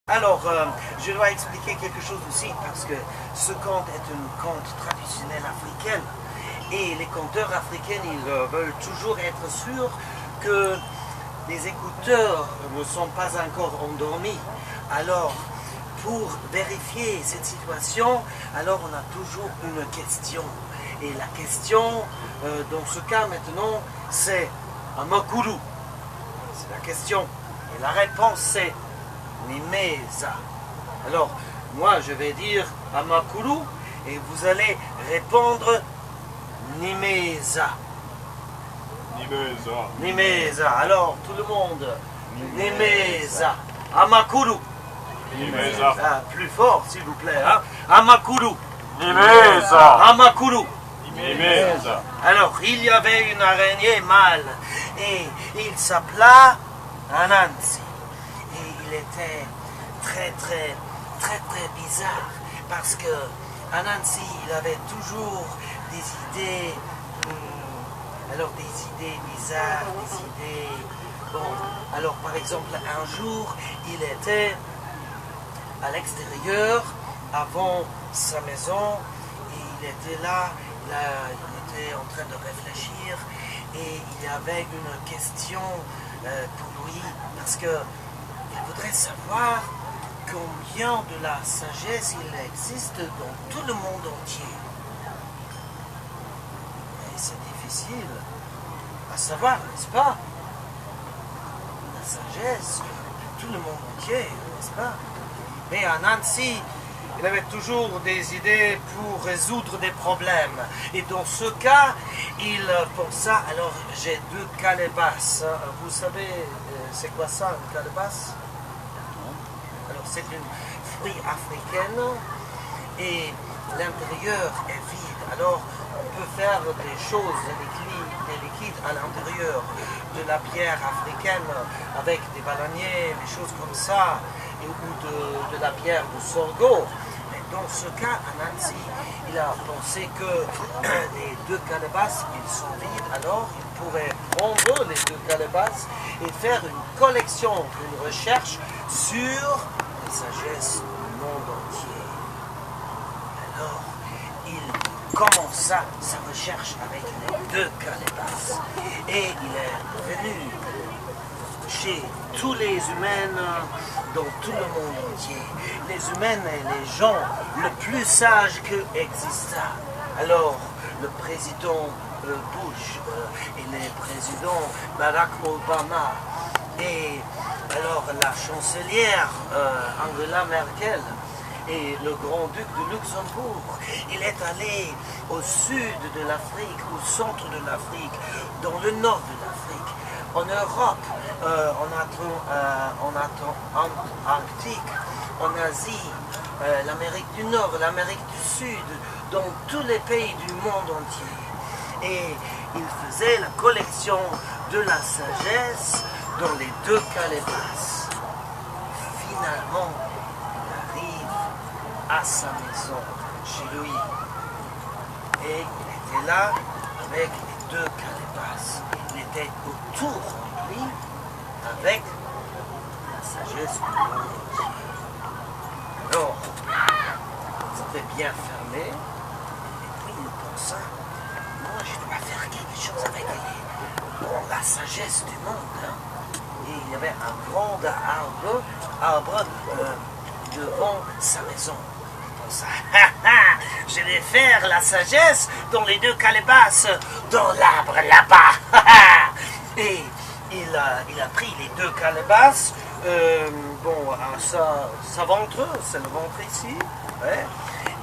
Alors, je dois expliquer quelque chose aussi, parce que ce conte est un conte traditionnel africain. Et les conteurs africains, ils veulent toujours être sûrs que les écouteurs ne sont pas encore endormis. Alors, pour vérifier cette situation, alors on a toujours une question. Et la question, dans ce cas maintenant, c'est Amakuru. C'est la question. Et la réponse, c'est Nimeza. Alors, moi, je vais dire Amakuru et vous allez répondre Nimeza. Nimeza. Nimeza. Alors, tout le monde. Nimeza. Amakuru. Nimeza. Ah, plus fort, s'il vous plaît. Hein? Amakuru. Nimeza. Amakuru. Nimeza. Alors, il y avait une araignée mâle et il s'appela Anansi. Et il était très bizarre parce que Anansi, il avait toujours des idées, alors des idées bizarres, des idées... Bon, alors par exemple, un jour, il était à l'extérieur, avant sa maison, et il était là, il était en train de réfléchir, et il y avait une question pour lui, parce que il voudrait savoir combien de la sagesse il existe dans tout le monde entier. Et c'est difficile à savoir, n'est-ce pas? La sagesse de tout le monde entier, n'est-ce pas? Mais Anansi, il avait toujours des idées pour résoudre des problèmes. Et dans ce cas, il pensa, alors j'ai deux calebasses. Vous savez, c'est quoi ça, une calebasse? Alors c'est une fruit africaine et l'intérieur est vide. Alors on peut faire des choses, des liquides à l'intérieur de la bière africaine avec des bananiers, des choses comme ça, ou de la bière de sorgho. Mais dans ce cas, Anansi, il a pensé que les deux calebasses, ils sont vides, alors il pourrait prendre les deux calebasses et faire une collection, une recherche sur la sagesse du monde entier. Alors, il commença sa recherche avec les deux calebasses et il est venu chez tous les humains dans tout le monde entier. Les humains et les gens le plus sages que exista. Alors, le président Bush et le président Barack Obama et alors la chancelière Angela Merkel et le grand-duc de Luxembourg, il est allé au sud de l'Afrique, au centre de l'Afrique, dans le nord de l'Afrique, en Europe, en Antarctique, en Asie, l'Amérique du Nord, l'Amérique du Sud, dans tous les pays du monde entier. Et il faisait la collection de la sagesse dans les deux calebasses. Finalement, il arrive à sa maison, chez lui. Et il était là avec les deux calebasses. Il était autour de lui avec la sagesse du monde entier. Alors, c'était bien fermé. Et puis il pensa, moi je dois faire quelque chose avec la sagesse du monde. Hein. Et il y avait un grand arbre devant sa maison. Il pensa, je vais faire la sagesse dans les deux calebasses, dans l'arbre là-bas. Et il a pris les deux calebasses, à sa ventre, c'est le ventre ici, ouais,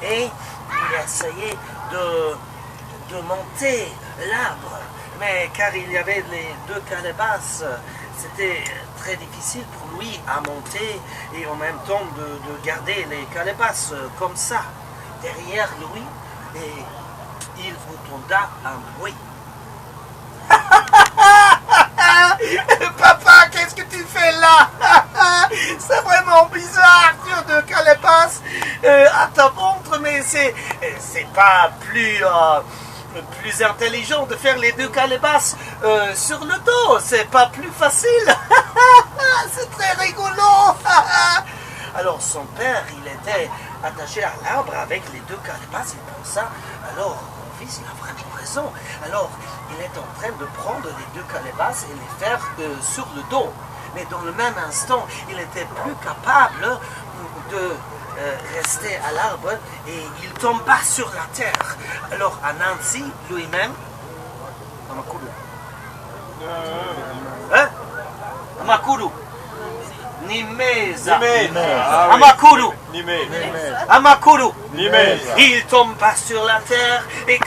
et il a essayé de monter l'arbre. Mais car il y avait les deux calebasses, c'était très difficile pour lui à monter et en même temps de garder les calebasses comme ça derrière lui, et il entenda un bruit. Papa, qu'est-ce que tu fais là? C'est vraiment bizarre sur deux calebasses à ta ventre, mais c'est pas plus intelligent de faire les deux calebasses sur le dos, c'est pas plus facile. C'est très rigolo. Alors son père, il était attaché à l'arbre avec les deux calebasses. Il pensa, alors mon fils, il a vraiment raison. Alors il est en train de prendre les deux calebasses et les faire sur le dos. Mais dans le même instant, il était plus capable de rester à l'arbre et il tomba sur la terre. Alors Anansi lui-même, Amakuru. Hein? Amakuru. Nimeza. Nimeza. Amakuru. Nimeza. Amakuru. Nimeza. Il tomba sur la terre et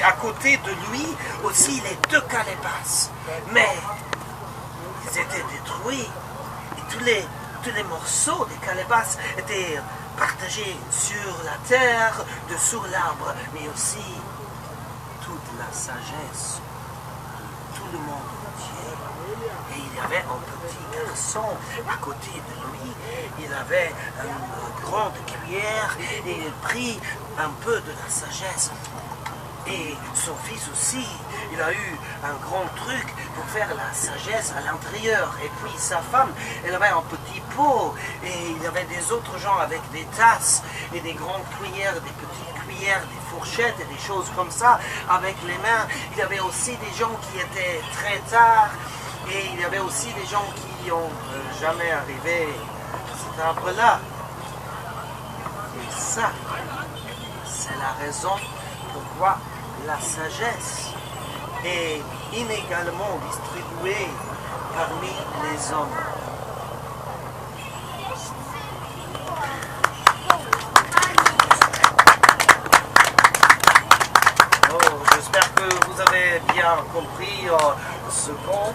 à côté de lui aussi les deux calebasses. Mais ils étaient détruits et tous les morceaux des calebasses étaient partagés sur la terre, dessous l'arbre, mais aussi toute la sagesse de tout le monde entier. Et il y avait un petit garçon à côté de lui, il avait une grande cuillère et il prit un peu de la sagesse. Et son fils aussi, il a eu un grand truc pour faire la sagesse à l'intérieur. Et puis sa femme, elle avait un petit pot. Et il y avait des autres gens avec des tasses et des grandes cuillères, des petites cuillères, des fourchettes et des choses comme ça avec les mains. Il y avait aussi des gens qui étaient très tard. Et il y avait aussi des gens qui n'ont jamais arrivé à cet arbre-là. Et ça, c'est la raison pourquoi la sagesse est inégalement distribuée parmi les hommes. J'espère que vous avez bien compris ce conte.